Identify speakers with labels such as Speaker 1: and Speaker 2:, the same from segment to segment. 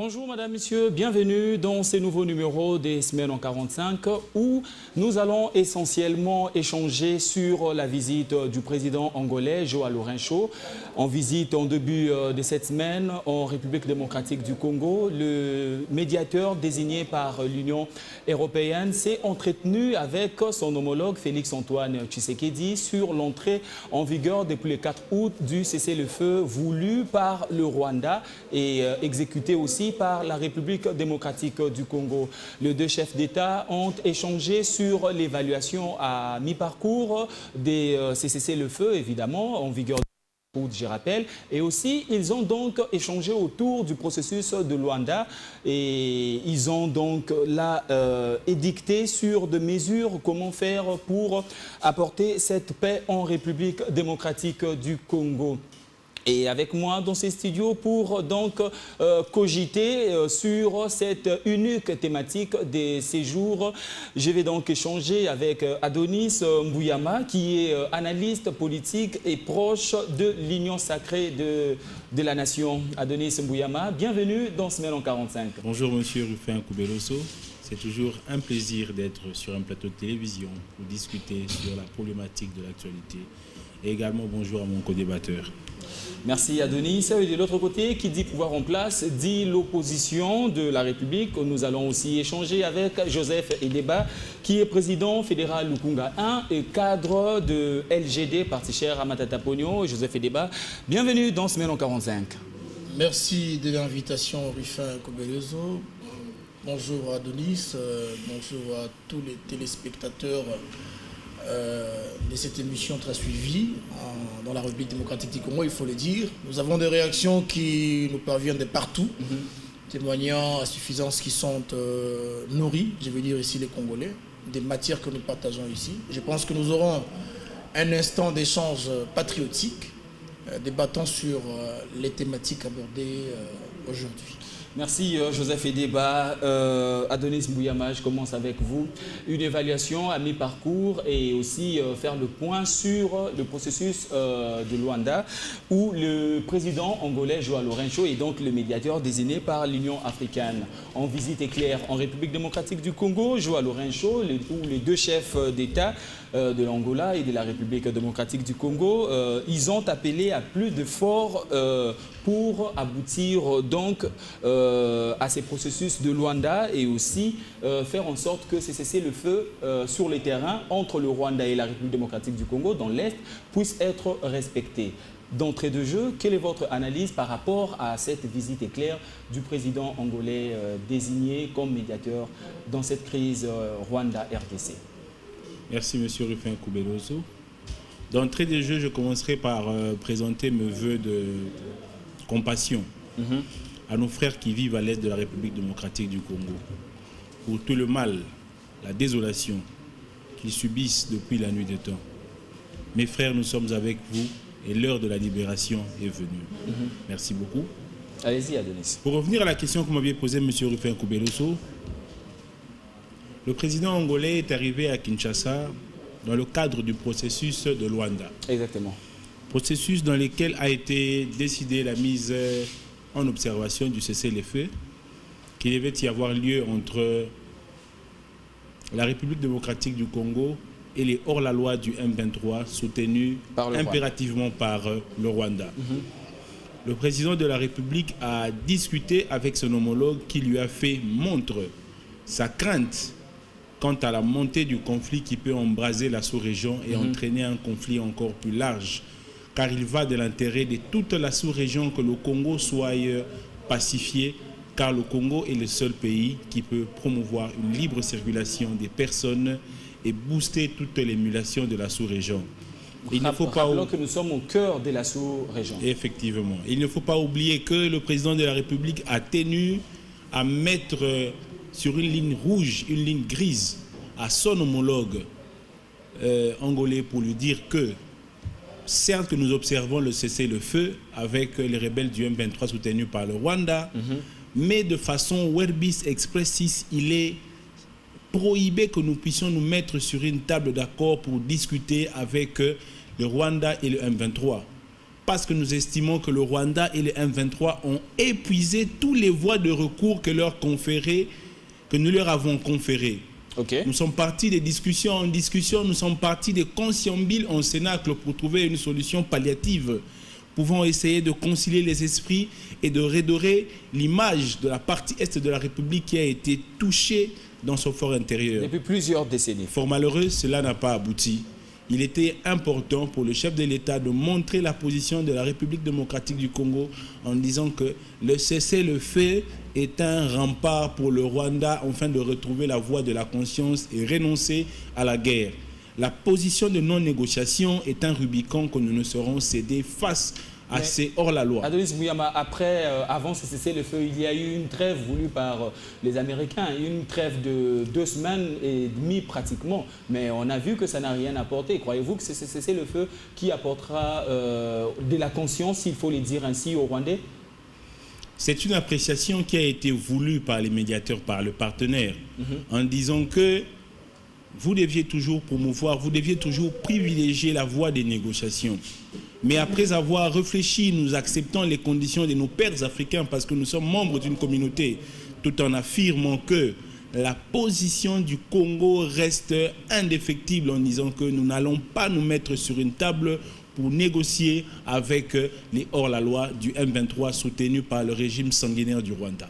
Speaker 1: Bonjour Madame, Monsieur, bienvenue dans ce nouveau numéro des Semaines en 45 où nous allons essentiellement échanger sur la visite du président angolais João Lourenço en visite en début de cette semaine en République démocratique du Congo. Le médiateur désigné par l'Union européenne s'est entretenu avec son homologue Félix-Antoine Tshisekedi sur l'entrée en vigueur depuis le 4 août du cessez-le-feu voulu par le Rwanda et exécuté aussi par la République démocratique du Congo. Les deux chefs d'État ont échangé sur l'évaluation à mi-parcours des cessez-le-feu, évidemment, en vigueur août, je rappelle, et aussi ils ont donc échangé autour du processus de Luanda et ils ont donc là édicté sur des mesures comment faire pour apporter cette paix en République démocratique du Congo. Et avec moi dans ces studios pour donc cogiter sur cette unique thématique des séjours. Je vais donc échanger avec Adonis Mbouyama qui est analyste politique et proche de l'Union sacrée de la nation. Adonis Mbouyama, bienvenue dans Semaine en 45.
Speaker 2: Bonjour Monsieur Rufin Koubeloso. C'est toujours un plaisir d'être sur un plateau de télévision pour discuter sur la problématique de l'actualité. Et également bonjour à mon co-débatteur.
Speaker 1: Merci Adonis. Et de l'autre côté, qui dit pouvoir en place, dit l'opposition de la République. Nous allons aussi échanger avec Joseph Edeba, qui est président fédéral Lukunga 1 et cadre de LGD, parti cher à Matata Pogno. Joseph Edeba, bienvenue dans Semaine en 45. Merci
Speaker 3: de l'invitation, Rufin Koubeloso. Bonjour Adonis, bonjour à tous les téléspectateurs de cette émission très suivie dans la République démocratique du Congo, il faut le dire. Nous avons des réactions qui nous parviennent de partout, témoignant à suffisance qui sont nourries, je veux dire ici les Congolais, des matières que nous partageons ici. Je pense que nous aurons un instant d'échange patriotique, débattant sur les thématiques abordées aujourd'hui.
Speaker 1: Merci Joseph Edeba. Adonis Mbouyama, je commence avec vous. Une évaluation à mi-parcours et aussi faire le point sur le processus de Luanda où le président angolais João Lourenço est donc le médiateur désigné par l'Union africaine. En visite éclair en République démocratique du Congo, João Lourenço, où les deux chefs d'État de l'Angola et de la République démocratique du Congo, ils ont appelé à plus d'efforts pour aboutir donc à ces processus de Luanda et aussi faire en sorte que ces cessez-le-feu sur les terrains entre le Rwanda et la République démocratique du Congo dans l'Est puissent être respectés. D'entrée de jeu, quelle est votre analyse par rapport à cette visite éclair du président angolais désigné comme médiateur dans cette crise Rwanda-RDC?
Speaker 2: Merci Monsieur Rufin Koubeloso. D'entrée de jeu, je commencerai par présenter mes voeux de compassion à nos frères qui vivent à l'est de la République démocratique du Congo, pour tout le mal, la désolation qu'ils subissent depuis la nuit des temps. Mes frères, nous sommes avec vous et l'heure de la libération est venue. Merci beaucoup.
Speaker 1: Allez-y, Adonis.
Speaker 2: Pour revenir à la question que vous m'aviez posée, M. Rufin Koubeloso, le président angolais est arrivé à Kinshasa dans le cadre du processus de Luanda.
Speaker 1: Exactement.
Speaker 2: Processus dans lequel a été décidée la mise en observation du cessez-le-feu qui devait y avoir lieu entre la République démocratique du Congo et les hors-la-loi du M23 soutenus impérativement par le Rwanda. Le président de la République a discuté avec son homologue qui lui a fait montre sa crainte quant à la montée du conflit qui peut embraser la sous-région et entraîner un conflit encore plus large. Car il va de l'intérêt de toute la sous-région que le Congo soit pacifié, car le Congo est le seul pays qui peut promouvoir une libre circulation des personnes et booster toute l'émulation de la sous-région.
Speaker 1: Il ne faut pas oublier que nous sommes au cœur de la sous-région.
Speaker 2: Effectivement. Il ne faut pas oublier que le président de la République a tenu à mettre sur une ligne rouge, une ligne grise, à son homologue angolais pour lui dire que certes que nous observons le cessez-le-feu avec les rebelles du M23 soutenus par le Rwanda, mais de façon verbis expressis, il est prohibé que nous puissions nous mettre sur une table d'accord pour discuter avec le Rwanda et le M23. parce que nous estimons que le Rwanda et les M23 ont épuisé tous les voies de recours que nous leur avons conférées.
Speaker 1: Okay.
Speaker 2: Nous sommes partis des discussions en discussion, nous sommes partis des conciliabules en Cénacle pour trouver une solution palliative, pouvant essayer de concilier les esprits et de redorer l'image de la partie est de la République qui a été touchée dans son fort intérieur.
Speaker 1: Depuis plusieurs décennies.
Speaker 2: Fort malheureux, cela n'a pas abouti. Il était important pour le chef de l'État de montrer la position de la République démocratique du Congo en disant que le cessez-le-feu est un rempart pour le Rwanda afin de retrouver la voie de la conscience et renoncer à la guerre. La position de non-négociation est un Rubicon que nous ne serons cédés face à ces hors-la-loi.
Speaker 1: Adonis Mouyama, après, avant ce cessez-le-feu, il y a eu une trêve voulue par les Américains, une trêve de 2 semaines et demie pratiquement. Mais on a vu que ça n'a rien apporté. Croyez-vous que c'est ce cessez-le-feu qui apportera de la conscience, s'il faut le dire ainsi, aux Rwandais?
Speaker 2: C'est une appréciation qui a été voulue par les médiateurs, par le partenaire, en disant que vous deviez toujours promouvoir, vous deviez toujours privilégier la voie des négociations. Mais après avoir réfléchi, nous acceptons les conditions de nos pères africains parce que nous sommes membres d'une communauté, tout en affirmant que la position du Congo reste indéfectible en disant que nous n'allons pas nous mettre sur une table pour négocier avec les hors-la-loi du M23 soutenus par le régime sanguinaire du Rwanda.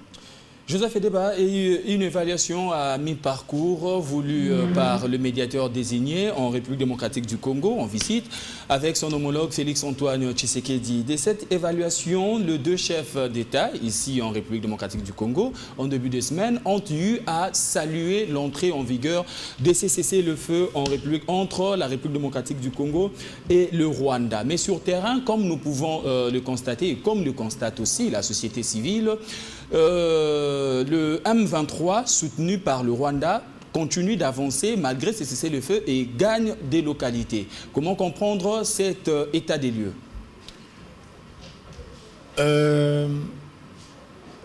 Speaker 1: Joseph Edeba, une évaluation à mi-parcours voulue par le médiateur désigné en République démocratique du Congo en visite avec son homologue Félix-Antoine Tshisekedi. De cette évaluation, les 2 chefs d'État ici en République démocratique du Congo en début de semaine ont eu à saluer l'entrée en vigueur de ces cessez-le-feu entre la République démocratique du Congo et le Rwanda. Mais sur terrain, comme nous pouvons le constater et comme le constate aussi la société civile, le M23 soutenu par le Rwanda continue d'avancer malgré ces cessez-le-feu et gagne des localités. Comment comprendre cet état des lieux?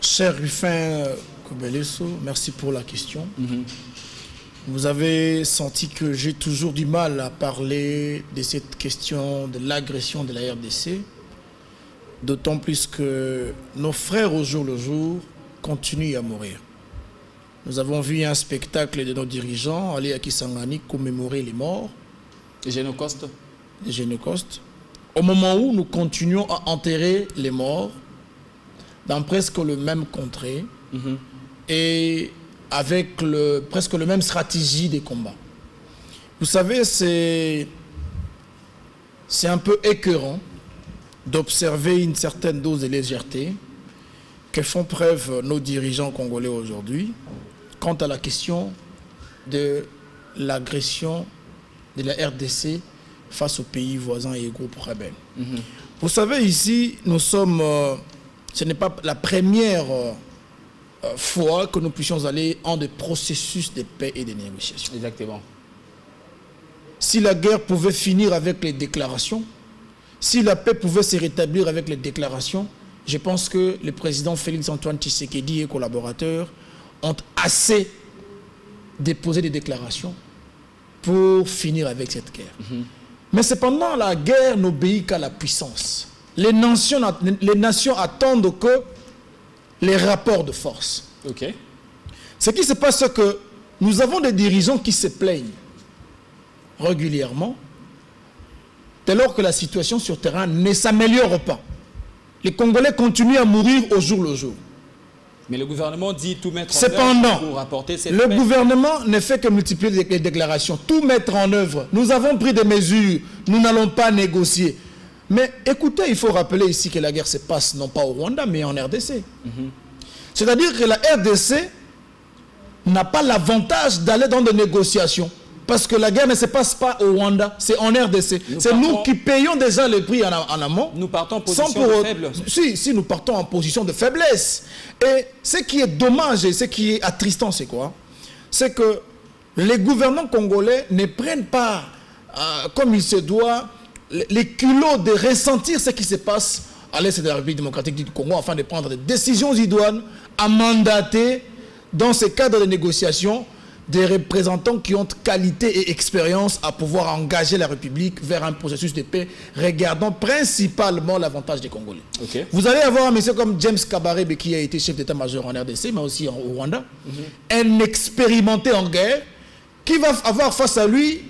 Speaker 3: Cher Rufin Kobeleso, merci pour la question. Vous avez senti que j'ai toujours du mal à parler de cette question de l'agression de la RDC. D'autant plus que nos frères au jour le jour continuent à mourir. Nous avons vu un spectacle de nos dirigeants aller à Kisangani commémorer les morts.
Speaker 1: Les génocostes.
Speaker 3: Les génocostes. Au moment où nous continuons à enterrer les morts dans presque le même contrée et avec presque le même stratégie des combats. Vous savez, c'est un peu écœurant d'observer une certaine dose de légèreté que font preuve nos dirigeants congolais aujourd'hui quant à la question de l'agression de la RDC face aux pays voisins et aux groupes rebelles. Vous savez, ici, nous sommes... ce n'est pas la première fois que nous puissions aller en des processus de paix et de négociation.
Speaker 1: Exactement.
Speaker 3: Si la guerre pouvait finir avec les déclarations, si la paix pouvait se rétablir avec les déclarations, je pense que le président Félix-Antoine Tshisekedi et collaborateurs ont assez déposé des déclarations pour finir avec cette guerre. Mais cependant, la guerre n'obéit qu'à la puissance. Les nations attendent que les rapports de force. Ce qui se passe, c'est que nous avons des dirigeants qui se plaignent régulièrement dès lors que la situation sur terrain ne s'améliore pas. Les Congolais continuent à mourir au jour le jour.
Speaker 1: Mais le gouvernement dit tout mettre
Speaker 3: en œuvre pour
Speaker 1: apporter cette
Speaker 3: paix. Le gouvernement ne fait que multiplier les déclarations. Tout mettre en œuvre. Nous avons pris des mesures. Nous n'allons pas négocier. Mais écoutez, il faut rappeler ici que la guerre se passe non pas au Rwanda, mais en RDC. C'est-à-dire que la RDC n'a pas l'avantage d'aller dans des négociations. Parce que la guerre ne se passe pas au Rwanda, c'est en RDC. C'est nous qui payons déjà le prix en amont.
Speaker 1: Nous partons en position de faiblesse.
Speaker 3: Si, nous partons en position de faiblesse. Et ce qui est dommage et ce qui est attristant, c'est quoi? C'est que les gouvernants congolais ne prennent pas, comme il se doit, les culots de ressentir ce qui se passe à l'est de la République démocratique du Congo afin de prendre des décisions idoines à mandater dans ce cadre de négociation des représentants qui ont qualité et expérience à pouvoir engager la République vers un processus de paix, regardant principalement l'avantage des Congolais.
Speaker 1: Okay.
Speaker 3: Vous allez avoir un monsieur comme James Kabarebe qui a été chef d'état-major en RDC, mais aussi au Rwanda, un expérimenté en guerre, qui va avoir face à lui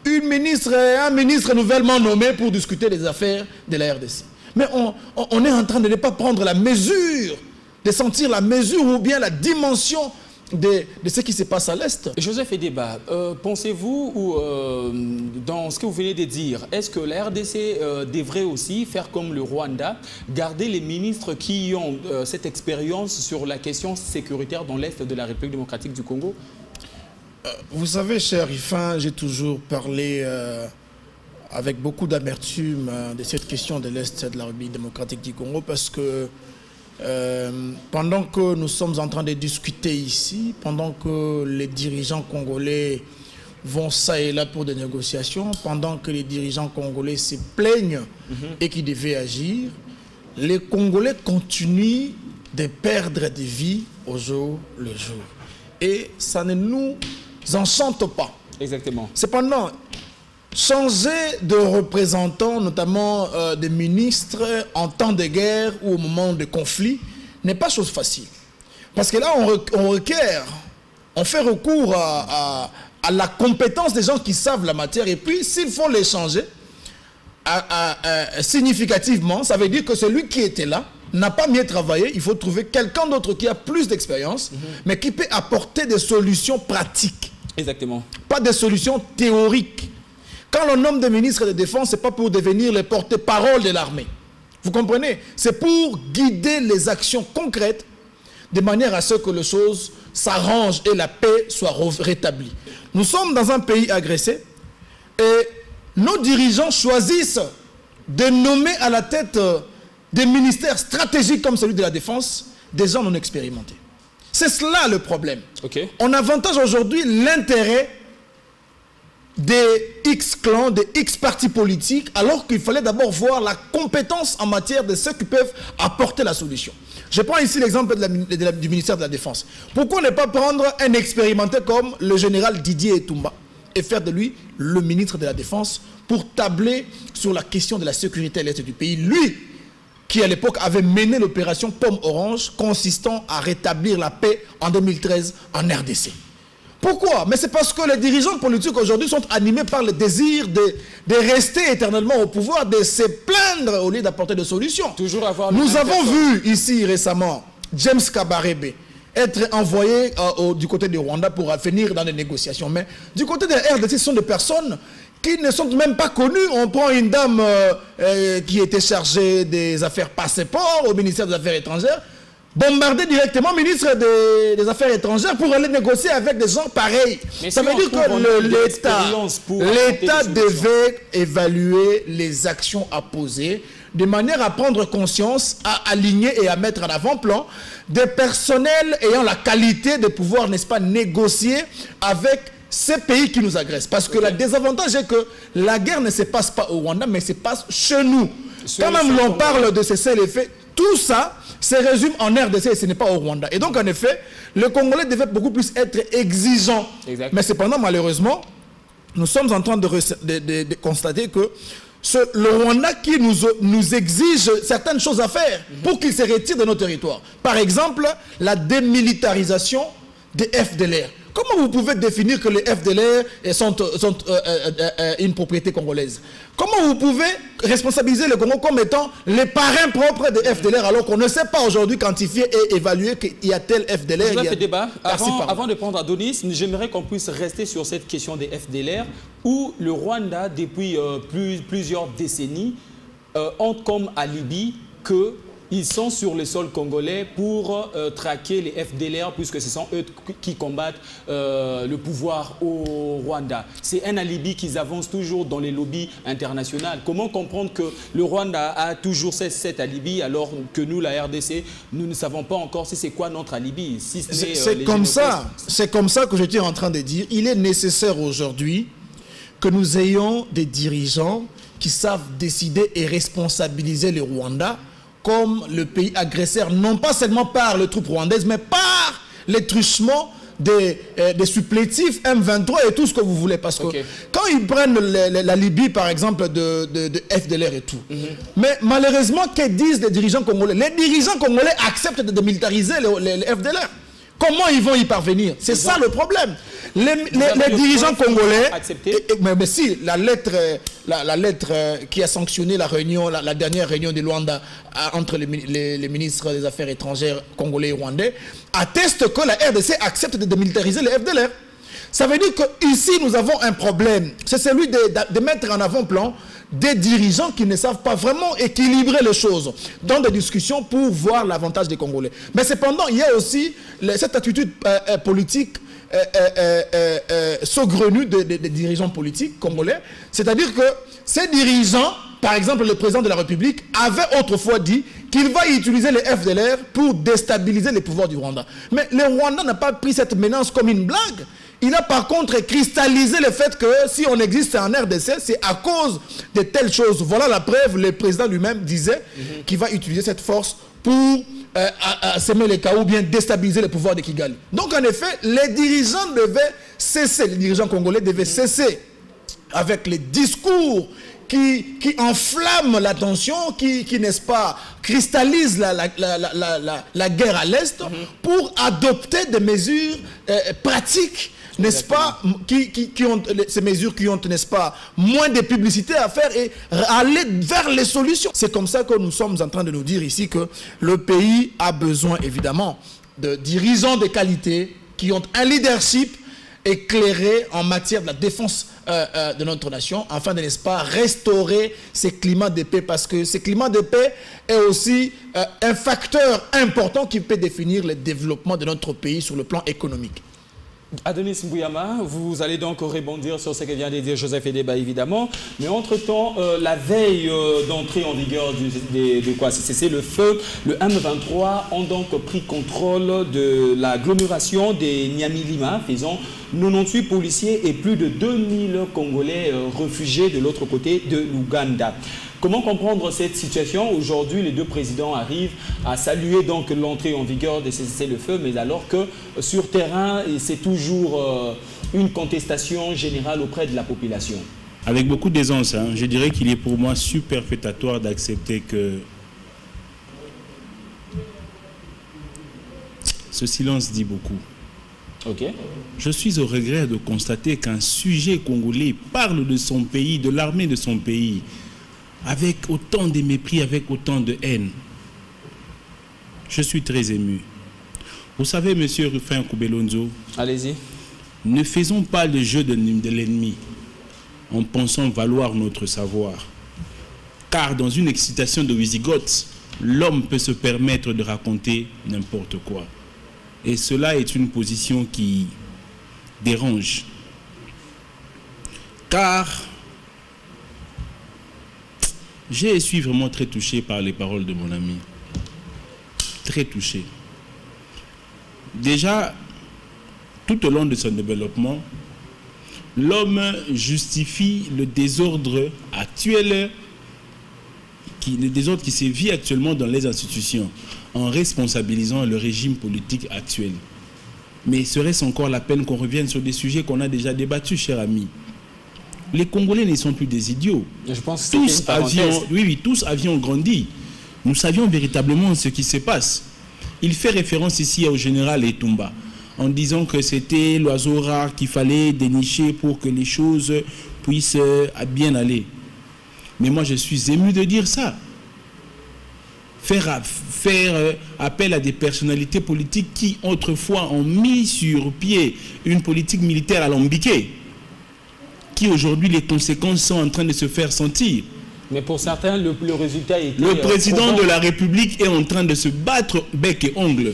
Speaker 3: un ministre nouvellement nommé pour discuter des affaires de la RDC. Mais on est en train de ne pas prendre la mesure, de sentir la mesure ou bien la dimension de ce qui se passe à l'Est.
Speaker 1: Joseph Edeba, pensez-vous, dans ce que vous venez de dire, est-ce que la RDC devrait aussi faire comme le Rwanda, garder les ministres qui ont cette expérience sur la question sécuritaire dans l'Est de la République démocratique du Congo?
Speaker 3: Vous savez, cher Rifin, j'ai toujours parlé avec beaucoup d'amertume de cette question de l'Est de la République démocratique du Congo parce que pendant que nous sommes en train de discuter ici, pendant que les dirigeants congolais vont ça et là pour des négociations, pendant que les dirigeants congolais se plaignent et qui devaient agir, les Congolais continuent de perdre des vies au jour le jour. Et ça ne nous enchante pas.
Speaker 1: Exactement.
Speaker 3: Cependant, changer de représentants, notamment des ministres, en temps de guerre ou au moment de conflit, n'est pas chose facile. Parce que là, on fait recours à la compétence des gens qui savent la matière. Et puis, s'il faut les changer significativement, ça veut dire que celui qui était là n'a pas mieux travaillé. Il faut trouver quelqu'un d'autre qui a plus d'expérience, mais qui peut apporter des solutions pratiques.
Speaker 1: Exactement.
Speaker 3: Pas des solutions théoriques. Quand on nomme des ministres de défense, ce n'est pas pour devenir les porte-parole de l'armée. Vous comprenez? C'est pour guider les actions concrètes de manière à ce que les choses s'arrangent et la paix soit rétablie. Nous sommes dans un pays agressé et nos dirigeants choisissent de nommer à la tête des ministères stratégiques comme celui de la défense des gens non expérimentés. C'est cela le problème.
Speaker 1: Okay.
Speaker 3: On avantage aujourd'hui l'intérêt des X clans, des X partis politiques, alors qu'il fallait d'abord voir la compétence en matière de ceux qui peuvent apporter la solution. Je prends ici l'exemple du ministère de la Défense. Pourquoi ne pas prendre un expérimenté comme le général Didier Etumba et faire de lui le ministre de la Défense pour tabler sur la question de la sécurité à l'est du pays? Lui, qui à l'époque avait mené l'opération Pomme Orange, consistant à rétablir la paix en 2013 en RDC. Pourquoi? Mais c'est parce que les dirigeants politiques aujourd'hui sont animés par le désir de rester éternellement au pouvoir, de se plaindre au lieu d'apporter des solutions.
Speaker 1: Toujours avoir
Speaker 3: Nous avons vu ici récemment James Kabarebe être envoyé du côté du Rwanda pour venir dans les négociations. Mais du côté de la RDC, ce sont des personnes qui ne sont même pas connues. On prend une dame qui était chargée des affaires passeport au ministère des Affaires étrangères, bombarder directement ministre des Affaires étrangères pour aller négocier avec des gens pareils.
Speaker 1: Mais
Speaker 3: ça
Speaker 1: si
Speaker 3: veut dire que l'État devait évaluer les actions à poser de manière à prendre conscience, à aligner et à mettre en avant-plan des personnels ayant la qualité de pouvoir, n'est-ce pas, négocier avec ces pays qui nous agressent. Parce que le désavantage est que la guerre ne se passe pas au Rwanda, mais se passe chez nous. Quand même l'on parle de cessez-le-feu, tout ça se résume en RDC et ce n'est pas au Rwanda. Et donc, en effet, le Congolais devait beaucoup plus être exigeant. Exact. Mais cependant, malheureusement, nous sommes en train de constater que le Rwanda qui nous exige certaines choses à faire pour qu'il se retire de nos territoires. Par exemple, la démilitarisation des FDLR. Comment vous pouvez définir que les FDLR sont une propriété congolaise? Comment vous pouvez responsabiliser le Congo comme étant les parrains propres des FDLR alors qu'on ne sait pas aujourd'hui quantifier et évaluer qu'il y a tel FDLR?
Speaker 1: Vous avez débat. Avant de prendre Adonis, j'aimerais qu'on puisse rester sur cette question des FDLR où le Rwanda, depuis plusieurs décennies, ont comme alibi que ils sont sur le sol congolais pour traquer les FDLR puisque ce sont eux qui combattent le pouvoir au Rwanda. C'est un alibi qu'ils avancent toujours dans les lobbies internationaux. Comment comprendre que le Rwanda a toujours cet alibi alors que nous, la RDC, nous ne savons pas encore si c'est quoi notre alibi. Si
Speaker 3: c'est comme ça que j'étais en train de dire. Il est nécessaire aujourd'hui que nous ayons des dirigeants qui savent décider et responsabiliser le Rwanda comme le pays agresseur, non pas seulement par les troupes rwandaises, mais par les truchements des supplétifs M23 et tout ce que vous voulez. Parce que quand ils prennent la Libye, par exemple, de FDLR et tout, mais malheureusement, que disent les dirigeants congolais? Les dirigeants congolais acceptent de démilitariser les FDLR. Comment ils vont y parvenir? C'est ça le problème. Les dirigeants congolais, mais si, la lettre qui a sanctionné la réunion, la dernière réunion de Luanda entre les ministres des Affaires étrangères congolais et rwandais, atteste que la RDC accepte de démilitariser les FDLR. Ça veut dire qu'ici, nous avons un problème. C'est celui de mettre en avant-plan des dirigeants qui ne savent pas vraiment équilibrer les choses dans des discussions pour voir l'avantage des Congolais. Mais cependant, il y a aussi cette attitude politique saugrenue des dirigeants politiques congolais. C'est-à-dire que ces dirigeants, par exemple le président de la République, avait autrefois dit qu'il va utiliser les FDLR pour déstabiliser les pouvoirs du Rwanda. Mais le Rwanda n'a pas pris cette menace comme une blague. Il a par contre cristallisé le fait que si on existe en RDC, c'est à cause de telles choses. Voilà la preuve, le président lui-même disait qu'il va utiliser cette force pour semer les chaos ou bien déstabiliser le pouvoir de Kigali. Donc en effet, les dirigeants devaient cesser, les dirigeants congolais devaient cesser avec les discours qui enflamment la tension, qui n'est-ce pas, cristallisent la guerre à l'Est pour adopter des mesures pratiques, n'est-ce pas, ces mesures qui ont, n'est-ce pas, moins de publicité à faire et aller vers les solutions. C'est comme ça que nous sommes en train de nous dire ici que le pays a besoin évidemment de dirigeants de qualité qui ont un leadership éclairé en matière de la défense de notre nation, afin de, n'est-ce pas, restaurer ces climats de paix, parce que ce climat de paix est aussi un facteur important qui peut définir le développement de notre pays sur le plan économique.
Speaker 1: Adonis Mbouyama, vous allez donc rebondir sur ce que vient de dire Joseph Edeba, évidemment. Mais entre-temps, la veille d'entrée en vigueur de quoi cesser le feu, le M23 ont donc pris contrôle de l'agglomération des Nyamilima, faisant 98 policiers et plus de 2000 Congolais réfugiés de l'autre côté de l'Ouganda. Comment comprendre cette situation? Aujourd'hui, les deux présidents arrivent à saluer donc l'entrée en vigueur de cessez-le-feu, mais alors que sur terrain, c'est toujours une contestation générale auprès de la population.
Speaker 2: Avec beaucoup d'aisance, hein, je dirais qu'il est pour moi superfétatoire d'accepter que ce silence dit beaucoup.
Speaker 1: Okay.
Speaker 2: Je suis au regret de constater qu'un sujet congolais parle de son pays, de l'armée de son pays, avec autant de mépris, avec autant de haine. Je suis très ému. Vous savez, monsieur Rufin Koubelonzo,
Speaker 1: allez-y.
Speaker 2: Ne faisons pas le jeu de l'ennemi en pensant valoir notre savoir. Car dans une excitation de Wisigoth, l'homme peut se permettre de raconter n'importe quoi. Et cela est une position qui dérange. Car je suis vraiment très touché par les paroles de mon ami. Très touché. Déjà, tout au long de son développement, l'homme justifie le désordre actuel, le désordre qui sévit actuellement dans les institutions, en responsabilisant le régime politique actuel. Mais serait-ce encore la peine qu'on revienne sur des sujets qu'on a déjà débattus, cher ami? Les Congolais ne sont plus des idiots. Je pense que tous avions grandi. Nous savions véritablement ce qui se passe. Il fait référence ici au général Etumba, en disant que c'était l'oiseau rare qu'il fallait dénicher pour que les choses puissent bien aller. Mais moi, je suis ému de dire ça. Faire appel à des personnalités politiques qui, autrefois, ont mis sur pied une politique militaire alambiquée, qui aujourd'hui les conséquences sont en train de se faire sentir.
Speaker 1: Mais pour certains, le résultat est...
Speaker 2: Le président de la République est en train de se battre bec et ongle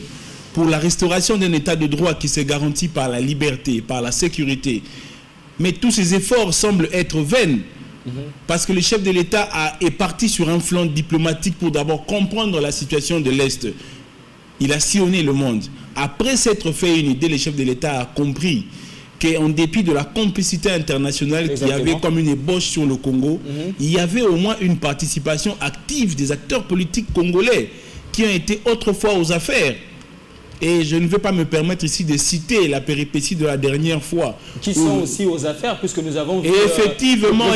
Speaker 2: pour la restauration d'un état de droit qui se garantit par la liberté, par la sécurité. Mais tous ces efforts semblent être vains, parce que le chef de l'État est parti sur un flanc diplomatique pour d'abord comprendre la situation de l'Est. Il a sillonné le monde. Après s'être fait une idée, le chef de l'État a compris qu'en dépit de la complicité internationale qui avait comme une ébauche sur le Congo, il y avait au moins une participation active des acteurs politiques congolais qui ont été autrefois aux affaires. Et je ne vais pas me permettre ici de citer la péripétie de la dernière fois.
Speaker 1: Qui sont aussi aux affaires, puisque nous avons vu...
Speaker 2: Et effectivement,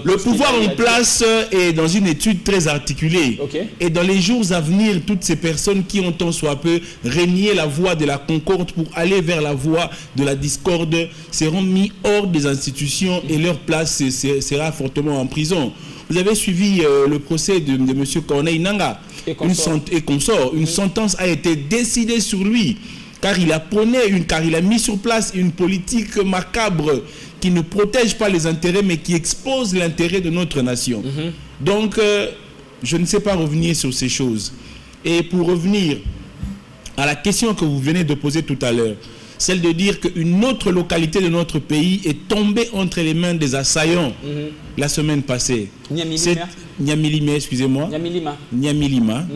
Speaker 2: le pouvoir en place est dans une étude très articulée.
Speaker 1: Okay.
Speaker 2: Et dans les jours à venir, toutes ces personnes qui ont tant soit peu régné la voie de la concorde pour aller vers la voie de la discorde seront mis hors des institutions et leur place sera fortement en prison. Vous avez suivi le procès de M. Corneille Nangaa et consort. Une sentence a été décidée sur lui car il a mis sur place une politique macabre qui ne protège pas les intérêts mais qui expose l'intérêt de notre nation. Donc, je ne sais pas revenir sur ces choses. Et pour revenir à la question que vous venez de poser tout à l'heure, celle de dire qu'une autre localité de notre pays est tombée entre les mains des assaillants la semaine passée. Nyamilima, excusez-moi. Nyamilima.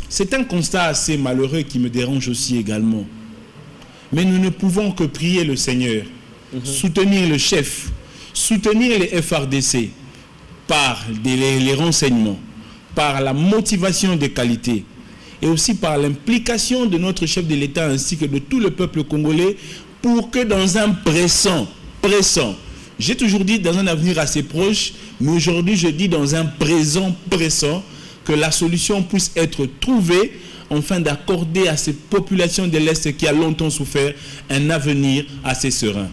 Speaker 2: C'est un constat assez malheureux qui me dérange aussi également. Mais nous ne pouvons que prier le Seigneur, soutenir le chef, soutenir les FRDC par les renseignements, par la motivation des qualités, et aussi par l'implication de notre chef de l'État ainsi que de tout le peuple congolais pour que dans un pressant, j'ai toujours dit dans un avenir assez proche, mais aujourd'hui je dis dans un présent pressant, que la solution puisse être trouvée afin d'accorder à ces populations de l'Est qui a longtemps souffert un avenir assez serein.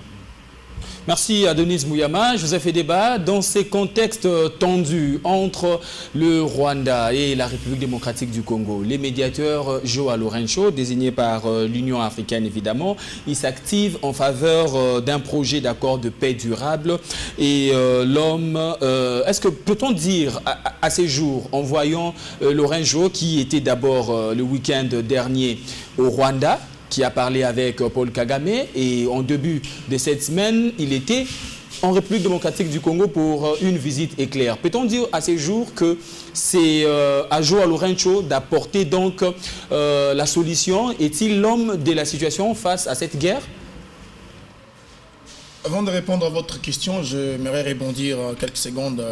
Speaker 1: Merci Adonis Mouyama. Joseph Edeba, dans ces contextes tendus entre le Rwanda et la République démocratique du Congo, les médiateurs Joao Lourenço, désignés par l'Union africaine évidemment, ils s'activent en faveur d'un projet d'accord de paix durable. Et l'homme, est-ce que peut-on dire à ces jours, en voyant Lourenço qui était d'abord le week-end dernier au Rwanda, qui a parlé avec Paul Kagame, et en début de cette semaine, il était en République démocratique du Congo pour une visite éclair. Peut-on dire à ces jours que c'est à Joao Lourenço d'apporter donc la solution? Est-il l'homme de la situation face à cette guerre?
Speaker 3: Avant de répondre à votre question, j'aimerais rebondir quelques secondes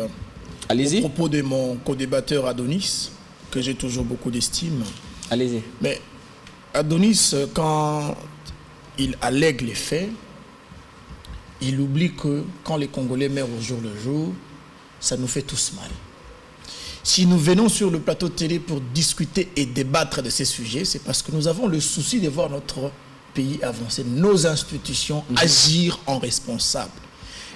Speaker 1: au
Speaker 3: propos de mon co-débatteur Adonis, que j'ai toujours beaucoup d'estime.
Speaker 1: Allez-y.
Speaker 3: Mais Adonis, quand il allègue les faits, il oublie que quand les Congolais meurent au jour le jour, ça nous fait tous mal. Si nous venons sur le plateau de télé pour discuter et débattre de ces sujets, c'est parce que nous avons le souci de voir notre pays avancer, nos institutions agir en responsable.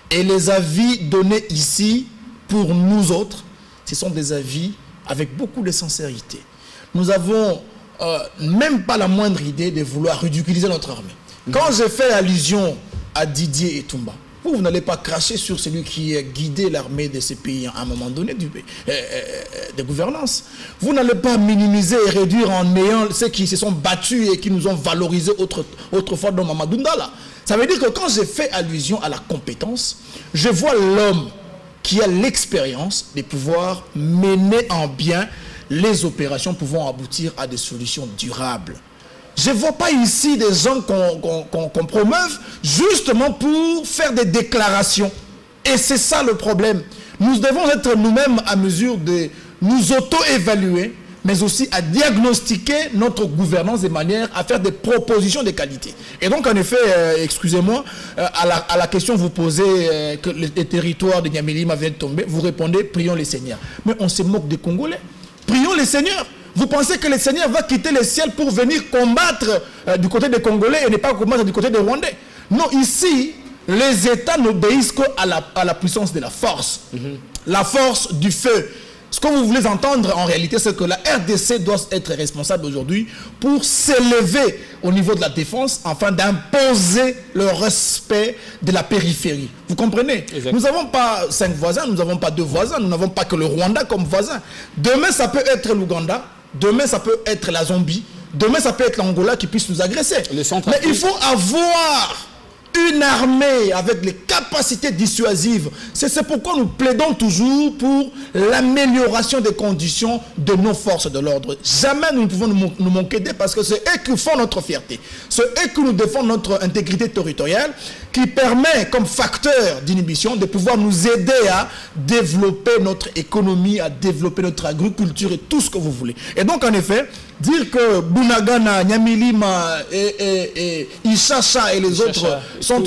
Speaker 3: Et les avis donnés ici, pour nous autres, ce sont des avis avec beaucoup de sincérité. Nous avons même pas la moindre idée de vouloir ridiculiser notre armée. Quand je fais allusion à Didier Etumba, vous n'allez pas cracher sur celui qui a guidé l'armée de ces pays à un moment donné de gouvernance. Vous n'allez pas minimiser et réduire en néant ceux qui se sont battus et qui nous ont valorisés autrefois dans Mamadou Ndala. Ça veut dire que quand je fais allusion à la compétence, je vois l'homme qui a l'expérience de pouvoir mener en bien les opérations pouvant aboutir à des solutions durables. Je ne vois pas ici des gens qu'on promeuve justement pour faire des déclarations. Et c'est ça le problème. Nous devons être nous-mêmes à mesure de nous auto-évaluer, mais aussi à diagnostiquer notre gouvernance de manière à faire des propositions de qualité. Et donc, en effet, excusez-moi, à la question que vous posez, que les territoires de Nyamilima viennent de tomber, vous répondez, prions les seigneurs. Mais on se moque des Congolais. Prions les seigneurs. Vous pensez que le Seigneur va quitter le ciel pour venir combattre du côté des Congolais et ne pas combattre du côté des Rwandais? Non, ici, les États n'obéissent qu'à la puissance de la force. La force du feu. Ce que vous voulez entendre en réalité, c'est que la RDC doit être responsable aujourd'hui pour s'élever au niveau de la défense afin d'imposer le respect de la périphérie. Vous comprenez? Exactement. Nous n'avons pas 5 voisins, nous n'avons pas 2 voisins, nous n'avons pas que le Rwanda comme voisin. Demain, ça peut être l'Ouganda, demain, ça peut être la Zambie, demain, ça peut être l'Angola qui puisse nous agresser. Mais il faut avoir une armée avec les capacités dissuasives. C'est pourquoi nous plaidons toujours pour l'amélioration des conditions de nos forces de l'ordre. Jamais nous ne pouvons nous manquer d'eux parce que c'est eux qui font notre fierté. C'est eux qui nous défendent notre intégrité territoriale, qui permet comme facteur d'inhibition de pouvoir nous aider à développer notre économie, à développer notre agriculture et tout ce que vous voulez. Et donc en effet, dire que Bunagana, Nyamilima et Ishasha et les autres sont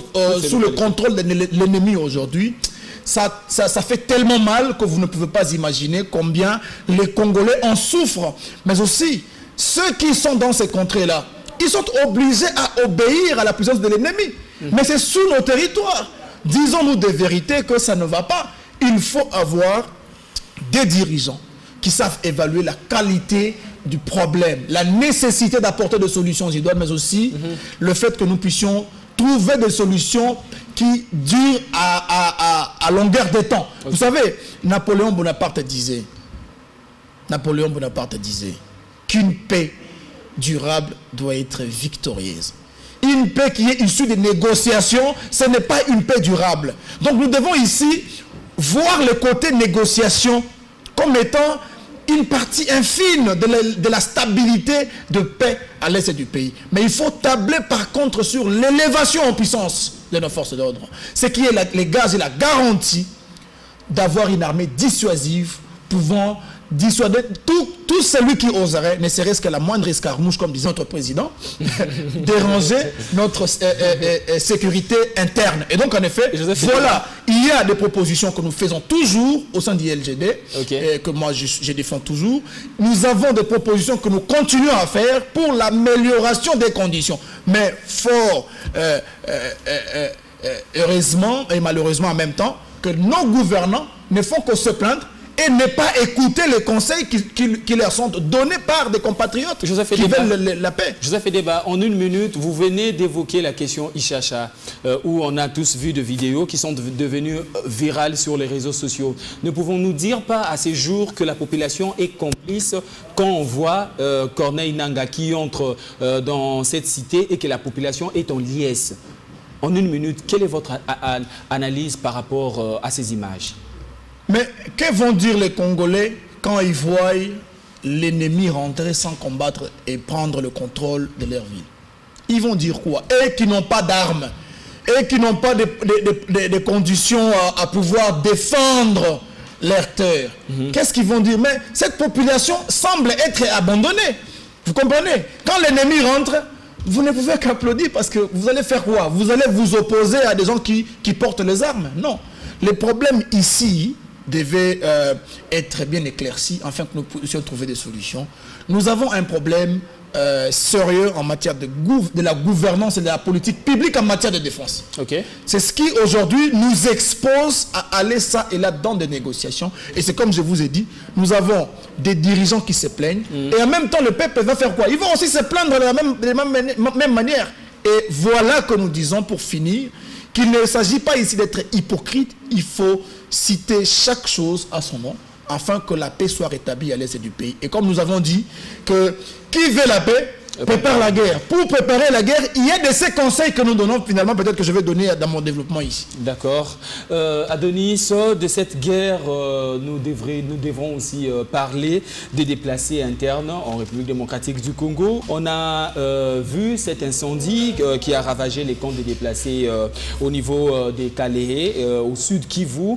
Speaker 3: sous le contrôle de l'ennemi aujourd'hui, ça fait tellement mal que vous ne pouvez pas imaginer combien les Congolais en souffrent. Mais aussi, ceux qui sont dans ces contrées-là, ils sont obligés à obéir à la puissance de l'ennemi. Mais c'est sous nos territoires. Disons-nous des vérités que ça ne va pas. Il faut avoir des dirigeants qui savent évaluer la qualité du problème, la nécessité d'apporter des solutions idoines, mais aussi le fait que nous puissions trouver des solutions qui durent à longueur de temps. Vous savez, Napoléon Bonaparte disait qu'une paix durable doit être victorieuse. Une paix qui est issue des négociations, ce n'est pas une paix durable. Donc nous devons ici voir le côté négociation comme étant une partie infime de la stabilité de paix à l'est du pays. Mais il faut tabler par contre sur l'élévation en puissance de nos forces d'ordre. Ce qui est les gages et la garantie d'avoir une armée dissuasive pouvant dissuader tout celui qui oserait, ne serait-ce que la moindre escarmouche, comme disait notre président, déranger notre sécurité interne. Et donc, en effet, voilà, il y a des propositions que nous faisons toujours au sein du LGD, et que moi je défends toujours. Nous avons des propositions que nous continuons à faire pour l'amélioration des conditions. Mais fort heureusement et malheureusement en même temps, que nos gouvernants ne font que se plaindre et ne pas écouter les conseils qui leur sont donnés par des compatriotes qui veulent la paix.
Speaker 1: Joseph Edeba, en une minute, vous venez d'évoquer la question Ishasha, où on a tous vu des vidéos qui sont devenues virales sur les réseaux sociaux. Ne pouvons-nous dire pas à ces jours que la population est complice quand on voit Corneille Nangaa qui entre dans cette cité et que la population est en liesse? En une minute, quelle est votre analyse par rapport à ces images?
Speaker 3: Mais que vont dire les Congolais quand ils voient l'ennemi rentrer sans combattre et prendre le contrôle de leur ville? Ils vont dire quoi? Et qui n'ont pas d'armes, et qui n'ont pas de conditions à pouvoir défendre leur terre. Qu'est-ce qu'ils vont dire? Mais cette population semble être abandonnée. Vous comprenez? Quand l'ennemi rentre, vous ne pouvez qu'applaudir parce que vous allez faire quoi? Vous allez vous opposer à des gens qui portent les armes? Non. Les problèmes ici devait être bien éclairci afin que nous puissions trouver des solutions. Nous avons un problème sérieux en matière de la gouvernance et de la politique publique en matière de défense. C'est ce qui aujourd'hui nous expose à aller ça et là dans des négociations. Et c'est comme je vous ai dit, nous avons des dirigeants qui se plaignent et en même temps le peuple va faire quoi? Ils vont aussi se plaindre de la même manière. Et voilà que nous disons pour finir qu'il ne s'agit pas ici d'être hypocrite, il faut citer chaque chose à son nom, afin que la paix soit rétablie à l'est du pays. Et comme nous avons dit, que qui veut la paix, prépare la guerre. Pour préparer la guerre, il y a de ces conseils que nous donnons finalement, peut-être que je vais donner dans mon développement ici.
Speaker 1: D'accord. Adonis, de cette guerre, nous devrons aussi parler des déplacés internes en République démocratique du Congo. On a vu cet incendie qui a ravagé les camps des déplacés au niveau des Kalehe, au sud Kivu.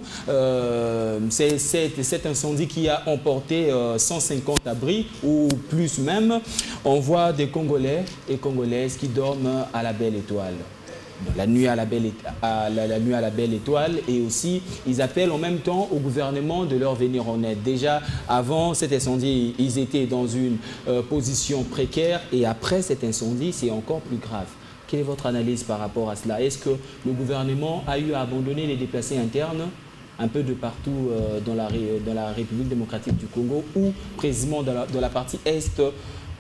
Speaker 1: C'est cet incendie qui a emporté 150 abris ou plus même. On voit des Congolais et Congolaises qui dorment à la belle étoile. La nuit à la belle étoile, et aussi ils appellent en même temps au gouvernement de leur venir en aide. Déjà avant cet incendie, ils étaient dans une position précaire et après cet incendie, c'est encore plus grave. Quelle est votre analyse par rapport à cela? Est-ce que le gouvernement a eu à abandonner les déplacés internes un peu de partout dans la République démocratique du Congo ou précisément dans la partie est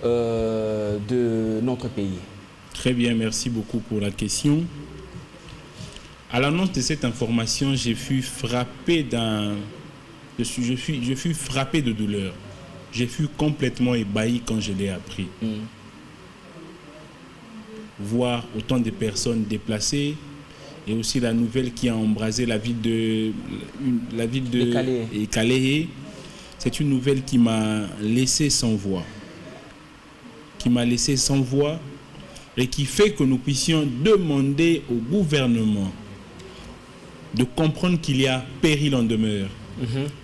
Speaker 1: de notre pays?
Speaker 2: Très bien, merci beaucoup pour la question. À l'annonce de cette information, je fus frappé de douleur. Je fus complètement ébahi quand je l'ai appris. Voir autant de personnes déplacées et aussi la nouvelle qui a embrasé la ville de Kalehe. C'est une nouvelle qui m'a laissé sans voix. Et qui fait que nous puissions demander au gouvernement de comprendre qu'il y a péril en demeure.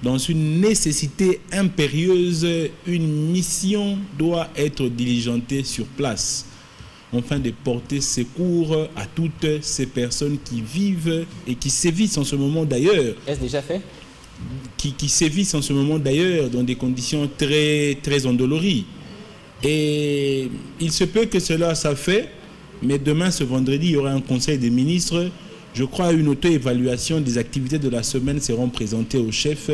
Speaker 2: Dans une nécessité impérieuse, une mission doit être diligentée sur place, afin de porter secours à toutes ces personnes qui vivent et qui sévissent en ce moment d'ailleurs.
Speaker 1: Est-ce déjà fait?
Speaker 2: Qui sévissent en ce moment d'ailleurs dans des conditions très, très endolories. Et il se peut que cela soit fait, mais demain, ce vendredi, il y aura un conseil des ministres. Je crois une auto-évaluation des activités de la semaine seront présentées au chef.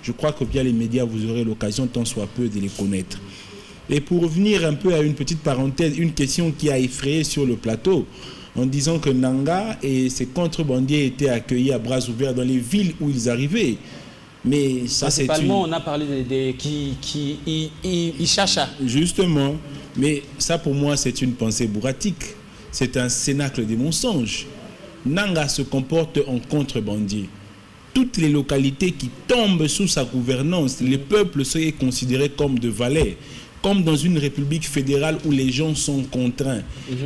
Speaker 2: Je crois que via les médias, vous aurez l'occasion tant soit peu de les connaître. Et pour revenir un peu à une petite parenthèse, une question qui a effrayé sur le plateau, en disant que Nanga et ses contrebandiers étaient accueillis à bras ouverts dans les villes où ils arrivaient. Mais ça, c'est
Speaker 1: principalement, on a parlé de qui chacha.
Speaker 2: Justement. Mais ça, pour moi, c'est une pensée bourratique. C'est un cénacle des mensonges. Nanga se comporte en contrebandier. Toutes les localités qui tombent sous sa gouvernance, les peuples seraient considérés comme de valets, comme dans une république fédérale où les gens sont contraints.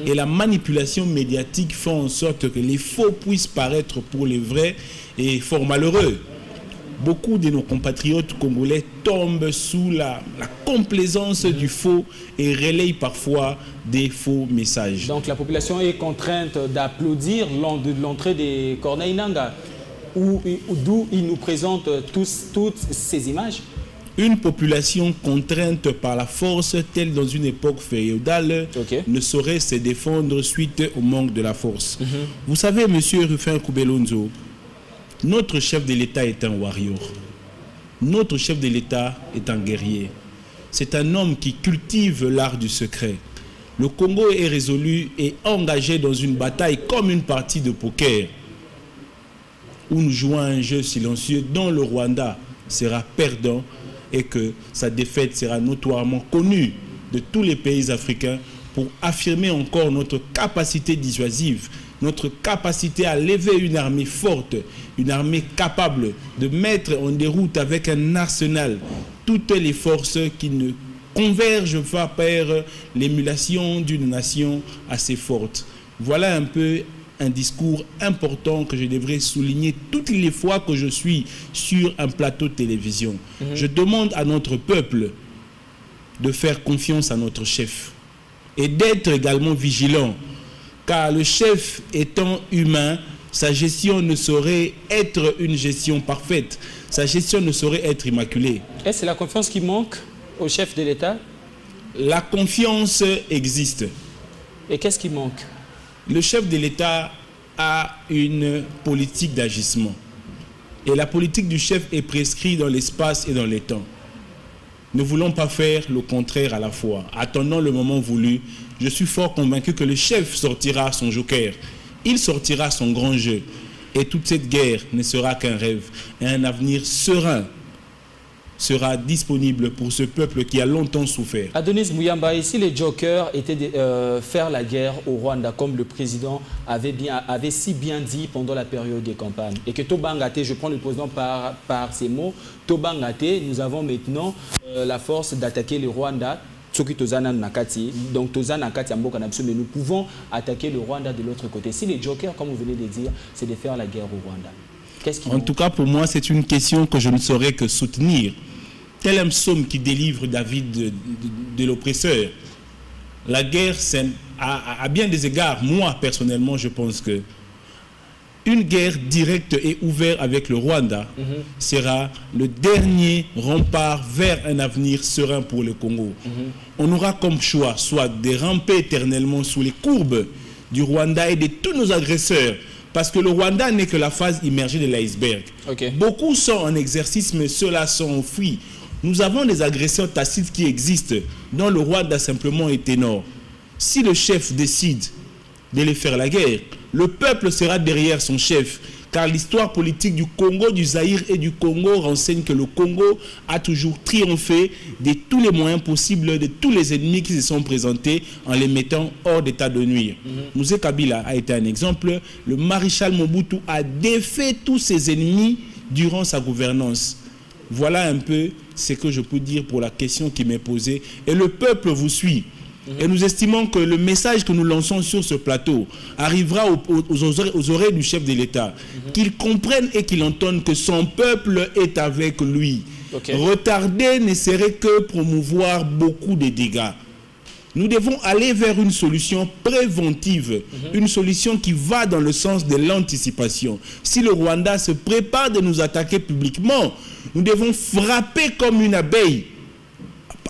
Speaker 2: Et la manipulation médiatique fait en sorte que les faux puissent paraître pour les vrais, et fort malheureux. Beaucoup de nos compatriotes congolais tombent sous la complaisance du faux et relayent parfois des faux messages.
Speaker 1: Donc la population est contrainte d'applaudir l'entrée des Corneille Nanga, d'où il nous présente toutes ces images.
Speaker 2: Une population contrainte par la force, telle dans une époque féodale, ne saurait se défendre suite au manque de la force. Vous savez, monsieur Rufin Koubelonzo, notre chef de l'État est un warrior. Notre chef de l'État est un guerrier. C'est un homme qui cultive l'art du secret. Le Congo est résolu et engagé dans une bataille comme une partie de poker, où nous jouons un jeu silencieux dont le Rwanda sera perdant et que sa défaite sera notoirement connue de tous les pays africains pour affirmer encore notre capacité dissuasive, notre capacité à lever une armée forte, une armée capable de mettre en déroute avec un arsenal toutes les forces qui ne convergent pas vers l'émulation d'une nation assez forte. Voilà un peu un discours important que je devrais souligner toutes les fois que je suis sur un plateau de télévision. Je demande à notre peuple de faire confiance à notre chef et d'être également vigilant, car le chef étant humain, sa gestion ne saurait être une gestion parfaite. Sa gestion ne saurait être immaculée.
Speaker 1: Est-ce la confiance qui manque au chef de l'État?
Speaker 2: La confiance existe.
Speaker 1: Et qu'est-ce qui manque?
Speaker 2: Le chef de l'État a une politique d'agissement. Et la politique du chef est prescrite dans l'espace et dans les temps. Ne voulons pas faire le contraire à la fois. Attendons le moment voulu. Je suis fort convaincu que le chef sortira son joker. Il sortira son grand jeu. Et toute cette guerre ne sera qu'un rêve. Et un avenir serein sera disponible pour ce peuple qui a longtemps souffert.
Speaker 1: Adonis Mouyamba, ici les jokers étaient faire la guerre au Rwanda, comme le président avait si bien dit pendant la période des campagnes. Et que Tobangate, je prends le président par ces mots, Tobangate, nous avons maintenant la force d'attaquer le Rwanda. Donc, mais nous pouvons attaquer le Rwanda de l'autre côté. Si les jokers, comme vous venez de dire, c'est de faire la guerre au Rwanda.
Speaker 2: En tout cas, pour moi, c'est une question que je ne saurais que soutenir. Tel un psaume qui délivre David de l'oppresseur. La guerre, à bien des égards, moi, personnellement, je pense que une guerre directe et ouverte avec le Rwanda sera le dernier rempart vers un avenir serein pour le Congo. On aura comme choix soit de ramper éternellement sous les courbes du Rwanda et de tous nos agresseurs, parce que le Rwanda n'est que la phase immergée de l'iceberg. Beaucoup sont en exercice, mais ceux-là sont enfuis. Nous avons des agresseurs tacites qui existent, dont le Rwanda simplement est ténor. Si le chef décide de les faire la guerre, le peuple sera derrière son chef, car l'histoire politique du Congo, du Zaïre et du Congo renseigne que le Congo a toujours triomphé de tous les moyens possibles, de tous les ennemis qui se sont présentés en les mettant hors d'état de nuire. Moussé Kabila a été un exemple. Le maréchal Mobutu a défait tous ses ennemis durant sa gouvernance. Voilà un peu ce que je peux dire pour la question qui m'est posée. Et le peuple vous suit. Et nous estimons que le message que nous lançons sur ce plateau arrivera aux oreilles du chef de l'État, qu'il comprenne et qu'il entende que son peuple est avec lui. Retarder ne serait que promouvoir beaucoup de dégâts. Nous devons aller vers une solution préventive, une solution qui va dans le sens de l'anticipation. Si le Rwanda se prépare de nous attaquer publiquement, nous devons frapper comme une abeille,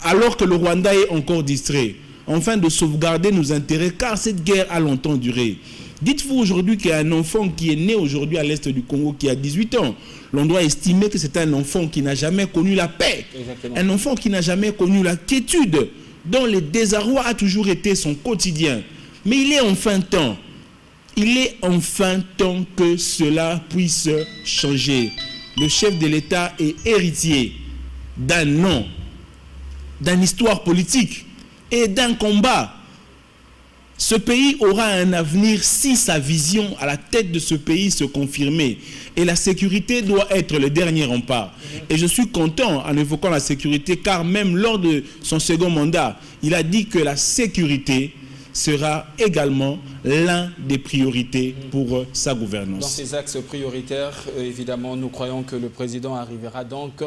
Speaker 2: alors que le Rwanda est encore distrait, afin de sauvegarder nos intérêts, car cette guerre a longtemps duré. Dites-vous aujourd'hui qu'il y a un enfant qui est né aujourd'hui à l'est du Congo, qui a 18 ans. L'on doit estimer que c'est un enfant qui n'a jamais connu la paix. Exactement. Un enfant qui n'a jamais connu la quiétude, dont le désarroi a toujours été son quotidien. Mais il est enfin temps. Il est enfin temps que cela puisse changer. Le chef de l'État est héritier d'un nom, d'une histoire politique et d'un combat. Ce pays aura un avenir si sa vision à la tête de ce pays se confirmait. Et la sécurité doit être le dernier rempart. Et je suis content en évoquant la sécurité, car même lors de son second mandat, il a dit que la sécurité sera également l'un des priorités pour sa gouvernance.
Speaker 1: Dans ces axes prioritaires, évidemment, nous croyons que le président arrivera donc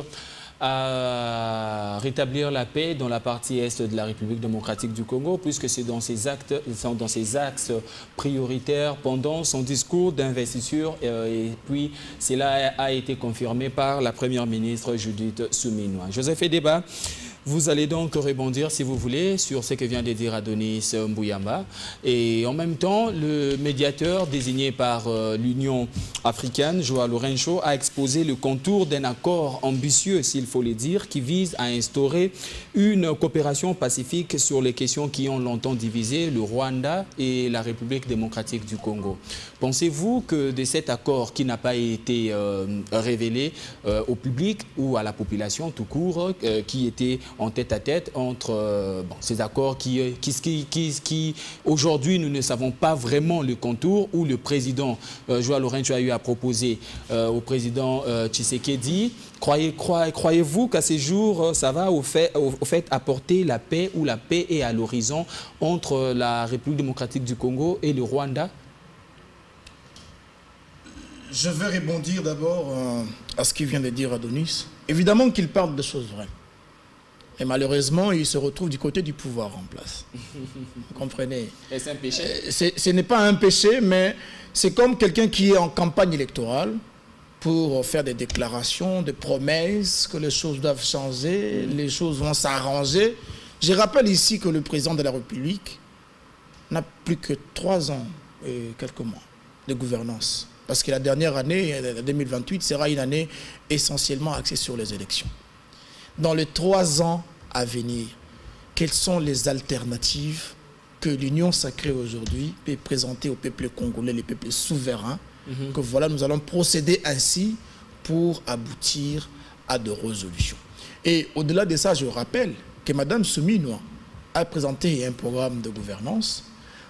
Speaker 1: à rétablir la paix dans la partie est de la République démocratique du Congo, puisque c'est dans ces axes prioritaires pendant son discours d'investiture, et puis cela a été confirmé par la première ministre Judith Suminwa. Joseph Edeba, vous allez donc rebondir, si vous voulez, sur ce que vient de dire Adonis Mbouyamba. Et en même temps, le médiateur désigné par l'Union africaine, Joao Lourenço, a exposé le contour d'un accord ambitieux, s'il faut le dire, qui vise à instaurer une coopération pacifique sur les questions qui ont longtemps divisé le Rwanda et la République démocratique du Congo. Pensez-vous que de cet accord qui n'a pas été révélé au public ou à la population tout court, qui était en tête-à-tête entre ces accords qui aujourd'hui, nous ne savons pas vraiment le contour, où le président Joao Lourenço a eu à proposer au président Tshisekedi. Croyez-vous qu'à ces jours, ça va au fait apporter la paix, ou la paix est à l'horizon entre la République démocratique du Congo et le Rwanda?
Speaker 3: Je vais rebondir d'abord à ce qu'il vient de dire Adonis. Évidemment qu'il parle de choses vraies. Et malheureusement, il se retrouve du côté du pouvoir en place. Vous comprenez?
Speaker 1: Est-ce un péché?
Speaker 3: Ce n'est pas un péché, mais c'est comme quelqu'un qui est en campagne électorale pour faire des déclarations, des promesses, que les choses doivent changer, les choses vont s'arranger. Je rappelle ici que le président de la République n'a plus que 3 ans et quelques mois de gouvernance. Parce que la dernière année, 2028, sera une année essentiellement axée sur les élections. Dans les 3 ans à venir, quelles sont les alternatives que l'Union sacrée aujourd'hui peut présenter au peuple congolais, les peuples souverains, que voilà, nous allons procéder ainsi pour aboutir à de résolutions. Et au-delà de ça, je rappelle que Mme Suminwa a présenté un programme de gouvernance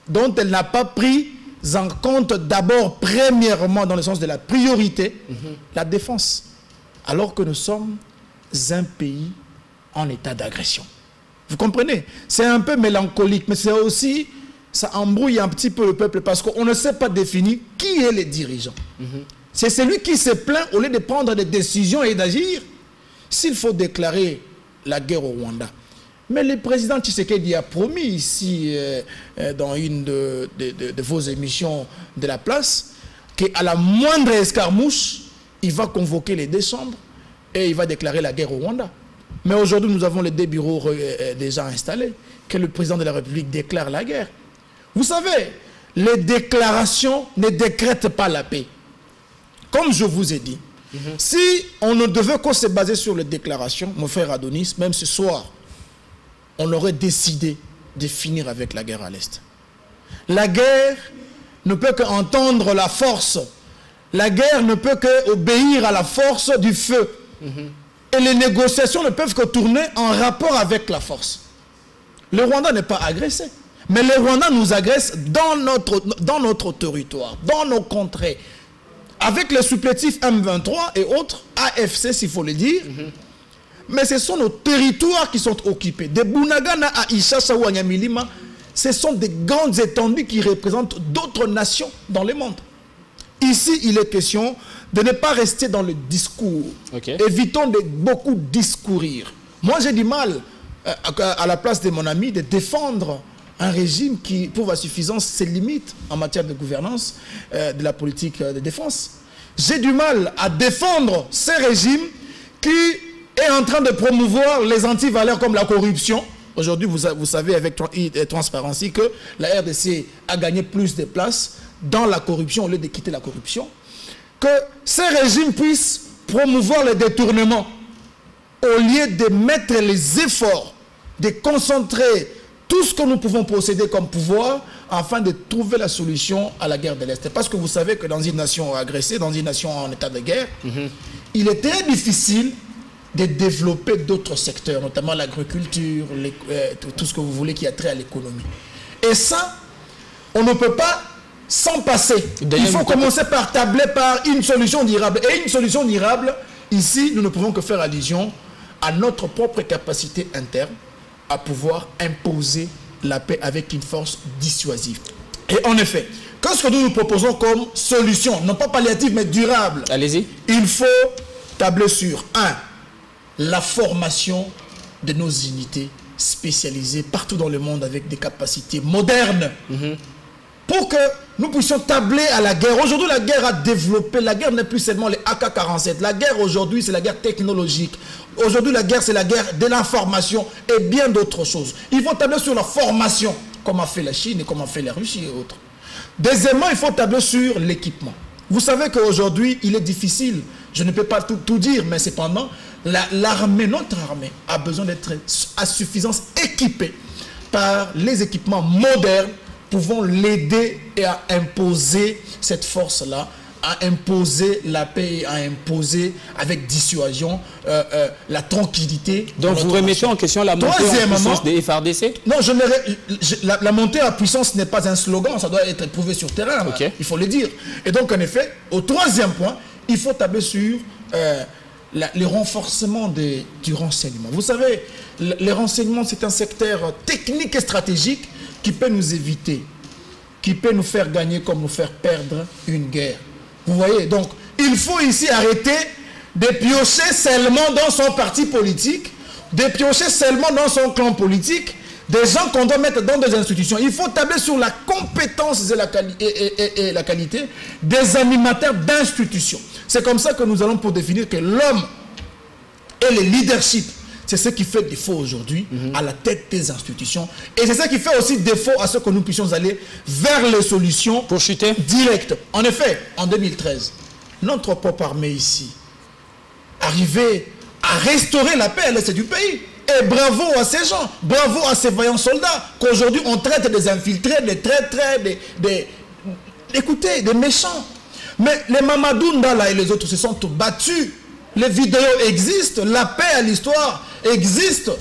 Speaker 3: dont elle n'a pas pris en compte d'abord, premièrement, dans le sens de la priorité, la défense, alors que nous sommes un pays en état d'agression. Vous comprenez? C'est un peu mélancolique, mais c'est aussi, ça embrouille un petit peu le peuple, parce qu'on ne sait pas définir qui est le dirigeant. C'est celui qui se plaint au lieu de prendre des décisions et d'agir. S'il faut déclarer la guerre au Rwanda. Mais le président Tshisekedi a promis ici, dans une de vos émissions de la place, qu'à la moindre escarmouche, il va convoquer les 2 chambres et il va déclarer la guerre au Rwanda. Mais aujourd'hui, nous avons les 2 bureaux déjà installés, que le président de la République déclare la guerre. Vous savez, les déclarations ne décrètent pas la paix. Comme je vous ai dit, si on ne devait que se baser sur les déclarations, mon frère Adonis, même ce soir, on aurait décidé de finir avec la guerre à l'Est. La guerre ne peut qu'entendre la force. La guerre ne peut qu'obéir à la force du feu. Et les négociations ne peuvent que tourner en rapport avec la force. Le Rwanda n'est pas agressé. Mais le Rwanda nous agresse dans notre territoire, dans nos contrées. Avec les supplétifs M23 et autres, AFC s'il faut le dire, mais ce sont nos territoires qui sont occupés. De Bunagana à Ishasha ou à Nyamilima, ce sont des grandes étendues qui représentent d'autres nations dans le monde. Ici, il est question de ne pas rester dans le discours. Évitons de beaucoup discourir. Moi, j'ai du mal, à la place de mon ami, de défendre un régime qui, pour à suffisance, ses limites en matière de gouvernance de la politique de défense. J'ai du mal à défendre ce régime qui est en train de promouvoir les antivaleurs comme la corruption. Aujourd'hui, vous savez avec Transparency que la RDC a gagné plus de places dans la corruption au lieu de quitter la corruption. Que ce régime puisse promouvoir le détournement au lieu de mettre les efforts, de concentrer tout ce que nous pouvons posséder comme pouvoir afin de trouver la solution à la guerre de l'Est. Parce que vous savez que dans une nation agressée, dans une nation en état de guerre, il est très difficile de développer d'autres secteurs, notamment l'agriculture, tout ce que vous voulez qui a trait à l'économie. Et ça, on ne peut pas s'en passer. Il faut commencer par tabler par une solution durable. Et une solution durable, ici, nous ne pouvons que faire allusion à notre propre capacité interne à pouvoir imposer la paix avec une force dissuasive. Et en effet, qu'est-ce que nous nous proposons comme solution, non pas palliative, mais durable?
Speaker 1: Allez-y.
Speaker 3: Il faut tabler sur, 1, la formation de nos unités spécialisées partout dans le monde avec des capacités modernes pour que nous puissions tabler à la guerre. Aujourd'hui, la guerre a développé. La guerre n'est plus seulement les AK-47. La guerre aujourd'hui, c'est la guerre technologique. Aujourd'hui, la guerre, c'est la guerre de l'information et bien d'autres choses. Il faut tabler sur la formation, comme a fait la Chine et comme a fait la Russie et autres. Deuxièmement, il faut tabler sur l'équipement. Vous savez qu'aujourd'hui, il est difficile, je ne peux pas tout dire, mais cependant, l'armée, notre armée, a besoin d'être à suffisance équipée par les équipements modernes pouvant l'aider et à imposer cette force-là, à imposer la paix, à imposer avec dissuasion la tranquillité.
Speaker 1: Donc vous remettez en question la montée en puissance des FARDC? Non,
Speaker 3: la montée en puissance n'est pas un slogan, ça doit être prouvé sur terrain, il faut le dire. Et donc en effet, au troisième point, il faut tabler sur le renforcement du renseignement. Vous savez, les renseignements, c'est un secteur technique et stratégique qui peut nous éviter, qui peut nous faire gagner comme nous faire perdre une guerre. Vous voyez, donc il faut ici arrêter de piocher seulement dans son parti politique, de piocher seulement dans son clan politique, des gens qu'on doit mettre dans des institutions. Il faut tabler sur la compétence et la qualité des animateurs d'institutions. C'est comme ça que nous allons pour définir que l'homme et le leadership, c'est ce qui fait défaut aujourd'hui à la tête des institutions. Et c'est ça qui fait aussi défaut à ce que nous puissions aller vers les solutions
Speaker 1: pour chuter
Speaker 3: directes. En effet, en 2013, notre propre armée ici arrivait à restaurer la paix à l'est du pays. Et bravo à ces gens, bravo à ces vaillants soldats qu'aujourd'hui on traite des infiltrés, des traîtres, écoutez, des méchants. Mais les Mamadou Ndala et les autres se sont battus. Les vidéos existent, la paix à l'histoire existe.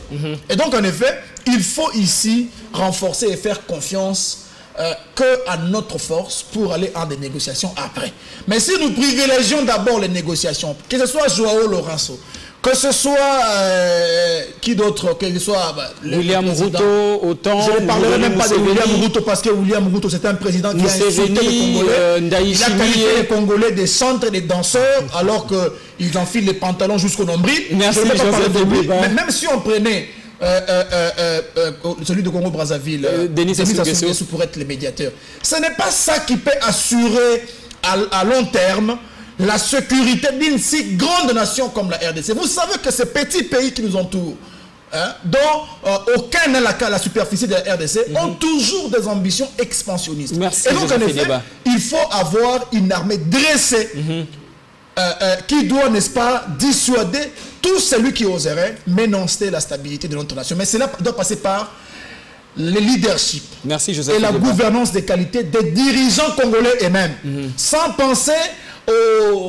Speaker 3: Et donc, en effet, il faut ici renforcer et faire confiance qu'à notre force pour aller en des négociations après. Mais si nous privilégions d'abord les négociations, que ce soit Joao Lourenço, que ce soit qui d'autre, que ce soit
Speaker 1: William Ruto, autant.
Speaker 3: Je ne parlerai même pas de William Ruto parce que William Ruto c'est un président qui a insulté les Congolais. Il a qualifié les Congolais des centres et des danseurs alors qu'ils enfilent les pantalons jusqu'au nombril.
Speaker 1: Merci,
Speaker 3: mais même si on prenait celui de Congo-Brazzaville, Denis Sassou Nguesso pour être le médiateur, ce n'est pas ça qui peut assurer à long terme la sécurité d'une si grande nation comme la RDC. Vous savez que ces petits pays qui nous entourent, dont aucun n'a la superficie de la RDC, ont toujours des ambitions expansionnistes.
Speaker 1: Merci.
Speaker 3: Et donc en effet, il faut avoir une armée dressée qui doit, n'est-ce pas, dissuader tout celui qui oserait menacer la stabilité de notre nation. Mais cela doit passer par le leadership.
Speaker 1: Merci, Joseph
Speaker 3: et la gouvernance des qualités des dirigeants congolais eux-mêmes, sans penser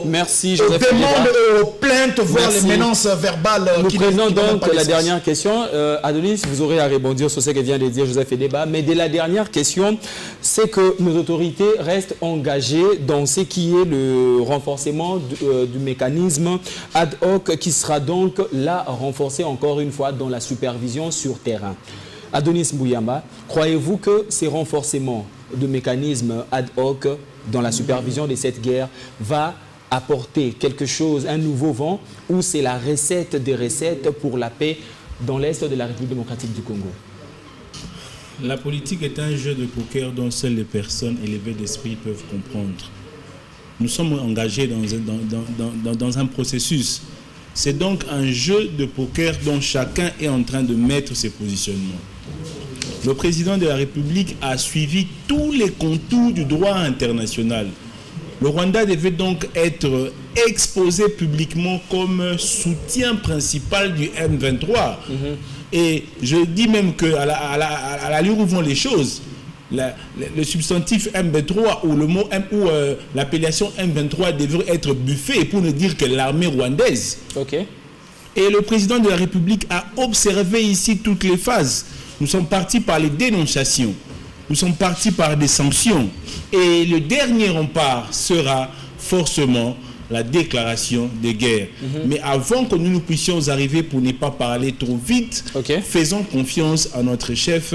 Speaker 1: Merci,
Speaker 3: aux demandes, aux plaintes, voire les menaces verbales.
Speaker 1: Nous prenons donc la dernière question. Adonis, vous aurez à rebondir sur ce que vient de dire Joseph Edeba. Mais dès la dernière question, c'est que nos autorités restent engagées dans ce qui est le renforcement du mécanisme ad hoc qui sera donc là renforcé encore une fois dans la supervision sur terrain. Adonis Mbuyamba, croyez-vous que ces renforcements de mécanismes ad hoc dans la supervision de cette guerre va apporter quelque chose, un nouveau vent, ou c'est la recette des recettes pour la paix dans l'Est de la République démocratique du Congo?
Speaker 2: La politique est un jeu de poker dont seules les personnes élevées d'esprit peuvent comprendre. Nous sommes engagés dans un processus. C'est donc un jeu de poker dont chacun est en train de mettre ses positionnements. Le président de la République a suivi tous les contours du droit international. Le Rwanda devait donc être exposé publiquement comme soutien principal du M23. Et je dis même qu'à l'allure où vont les choses, le substantif M23 ou le mot l'appellation M23 devrait être buffé pour ne dire que l'armée rwandaise. Et le président de la République a observé ici toutes les phases. Nous sommes partis par les dénonciations. Nous sommes partis par des sanctions. Et le dernier rempart sera forcément la déclaration de guerre. Mais avant que nous puissions arriver, pour ne pas parler trop vite, faisons confiance à notre chef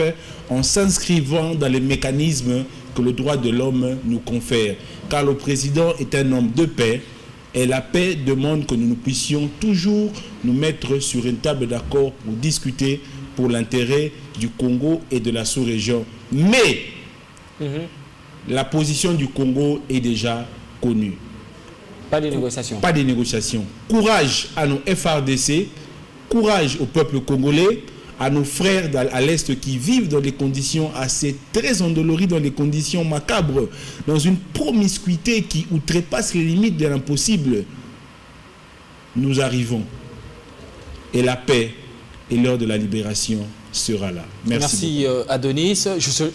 Speaker 2: en s'inscrivant dans les mécanismes que le droit de l'homme nous confère. Car le président est un homme de paix et la paix demande que nous puissions toujours nous mettre sur une table d'accord pour discuter pour l'intérêt du Congo et de la sous-région. Mais la position du Congo est déjà connue.
Speaker 1: Pas de négociations.
Speaker 2: Pas de négociations. Courage à nos FRDC, courage au peuple congolais, à nos frères à l'Est qui vivent dans des conditions assez très endolories, dans des conditions macabres, dans une promiscuité qui outrepasse les limites de l'impossible. Nous arrivons. Et la paix et l'heure de la libération sera là.
Speaker 1: Merci Adonis.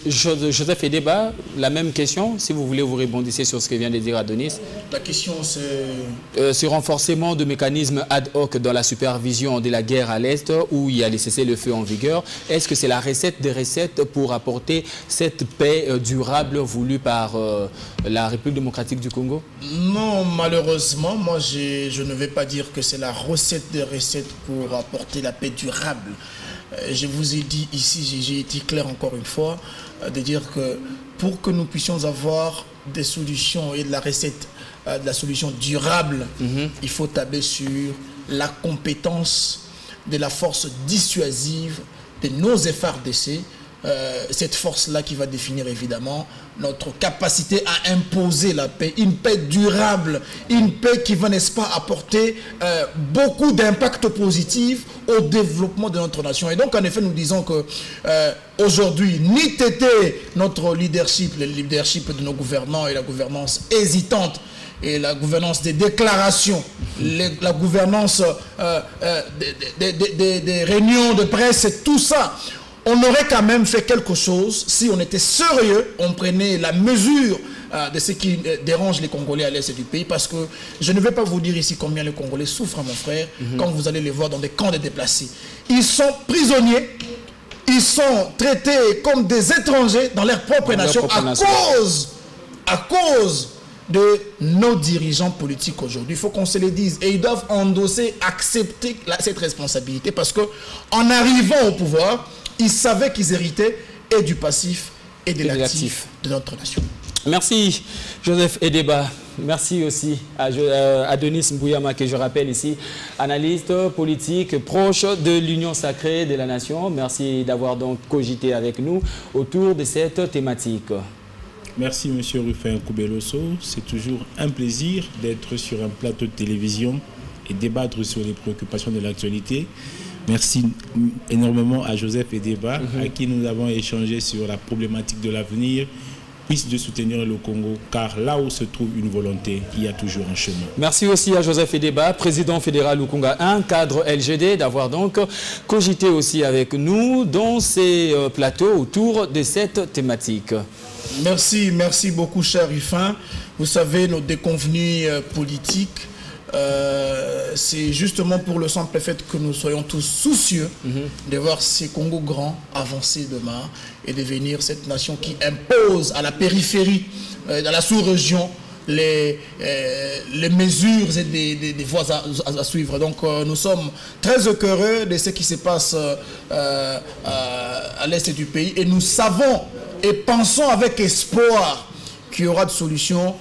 Speaker 1: Joseph Edeba, la même question, si vous voulez vous rebondissez sur ce que vient de dire Adonis.
Speaker 3: La question c'est...
Speaker 1: ce renforcement de mécanismes ad hoc dans la supervision de la guerre à l'Est, où il y a les cessez-le-feu en vigueur, est-ce que c'est la recette des recettes pour apporter cette paix durable voulue par la République démocratique du Congo?
Speaker 3: Non, malheureusement, moi je ne vais pas dire que c'est la recette des recettes pour apporter la paix durable. Je vous ai dit ici, j'ai été clair encore une fois, de dire que pour que nous puissions avoir des solutions et de la recette, de la solution durable, il faut tabler sur la compétence de la force dissuasive de nos FRDC, cette force-là qui va définir évidemment notre capacité à imposer la paix, une paix durable, une paix qui va, n'est-ce pas, apporter beaucoup d'impact positif au développement de notre nation. Et donc, en effet, nous disons que aujourd'hui, ni tété notre leadership, le leadership de nos gouvernants et la gouvernance hésitante, et la gouvernance des déclarations, la gouvernance des réunions de presse, et tout ça, on aurait quand même fait quelque chose si on était sérieux, on prenait la mesure de ce qui dérange les Congolais à l'est du pays, parce que je ne vais pas vous dire ici combien les Congolais souffrent, mon frère, quand vous allez les voir dans des camps de déplacés. Ils sont prisonniers, ils sont traités comme des étrangers dans leur propre nation à cause de nos dirigeants politiques aujourd'hui. Il faut qu'on se le dise. Et ils doivent endosser, accepter cette responsabilité, parce que en arrivant au pouvoir, ils savaient qu'ils héritaient et du passif et de l'actif de notre nation.
Speaker 1: Merci Joseph Edeba. Merci aussi à Adonis Mbuyamba, que je rappelle ici, analyste politique proche de l'Union sacrée de la nation. Merci d'avoir donc cogité avec nous autour de cette thématique.
Speaker 2: Merci M. Rufin Koubeloso. C'est toujours un plaisir d'être sur un plateau de télévision et débattre sur les préoccupations de l'actualité. Merci énormément à Joseph Edeba, à qui nous avons échangé sur la problématique de l'avenir puisse de soutenir le Congo, car là où se trouve une volonté, il y a toujours un chemin.
Speaker 1: Merci aussi à Joseph Edeba, président fédéral Lukunga 1, cadre LGD, d'avoir donc cogité aussi avec nous dans ces plateaux autour de cette thématique.
Speaker 3: Merci, merci beaucoup, cher Rufin. Vous savez, nos déconvenus politiques, c'est justement pour le simple fait que nous soyons tous soucieux de voir ces Congo grands avancer demain et devenir cette nation qui impose à la périphérie, dans la sous-région, les mesures et des voies à suivre. Donc nous sommes très heureux de ce qui se passe à l'est du pays et nous savons et pensons avec espoir qu'il y aura des solutions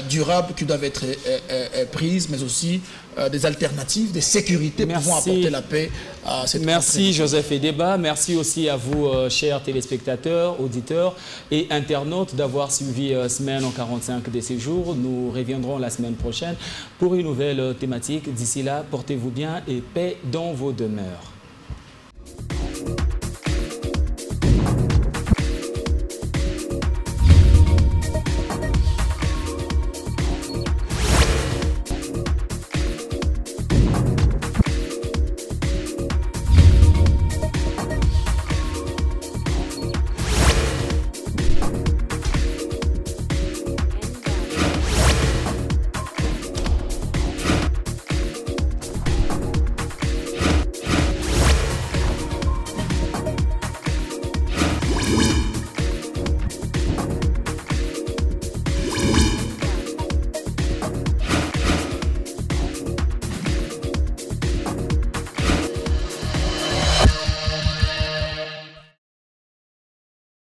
Speaker 3: durables qui doivent être prises, mais aussi des alternatives, des sécurités pouvant apporter la paix à cette
Speaker 1: Merci Joseph Edeba, merci aussi à vous chers téléspectateurs, auditeurs et internautes d'avoir suivi Semaine en 45 de ces jours. Nous reviendrons la semaine prochaine pour une nouvelle thématique. D'ici là, portez-vous bien et paix dans vos demeures.